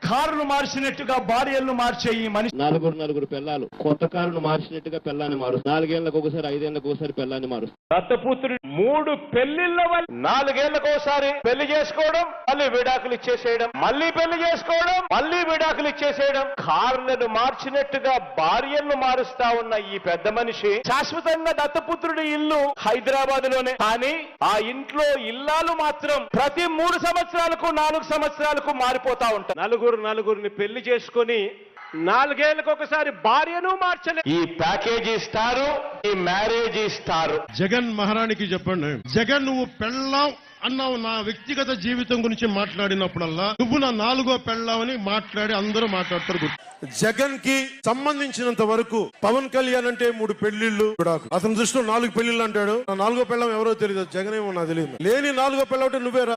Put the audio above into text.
కారును మార్చినట్టుగా భార్యలను మార్చే ఈ మనిషి నలుగురు పిల్లలు కొత్త కారును మార్చినట్టుగా పిల్లాన్ని మారు 4 ఏళ్లకు ఒకసారి 5 ఏళ్లకు ఒకసారి పిల్లాన్ని మారు. దత్తపుత్రుడు 3 పెళ్లిళ్ళ వల్ల 4 ఏళ్లకు ఒకసారి పెళ్లి చేసుకోవడం, మళ్ళీ విడాకులు ఇచ్చేసేయడం, మళ్ళీ పెళ్లి చేసుకోవడం, మళ్ళీ విడాకులు ఇచ్చేసేయడం. కార్లను మార్చినట్టుగా భార్యలను మారుస్తా ఉన్న ఈ పెద్ద మనిషి శాశ్వతంగా దత్తపుత్రుడి ఇల్లు హైదరాబాద్ లోనే. కానీ ఆ ఇంట్లో ఇల్లాలు మాత్రం ప్రతి 3 సంవత్సరాలకు 4 సంవత్సరాలకు మారిపోతా ఉంటారు. నలుగురిని పెళ్లి చేసుకొని 4 ఏళ్లకు ఒకసారి భార్యను మార్చలే. ఈ ప్యాకేజీ ఇస్తారు, ఈ మ్యారేజ్ ఇస్తారు. జగన్ మహారాణికి చెప్పండి, జగన్ నువ్వు పెళ్ళాం అన్నావు నా వ్యక్తిగత జీవితం గురించి మాట్లాడినప్పుడల్లా నువ్వు నా 4వ పెళ్ళామని మాట్లాడి అందరూ మాట్లాడతారు. జగన్ కి సంబంధించినంత వరకు పవన్ కళ్యాణ్ అంటే 3 పెళ్లిళ్ళు విడాకులు, అతని దృష్టిలో 4 పెళ్లిళ్ళు అంటాడు. నా 4వ పెళ్ళం ఎవరో తెలియదు, జగన్ ఏమో నాకు తెలియదు. లేని 4వ పెళ్ళం అంటే నువ్వేరా.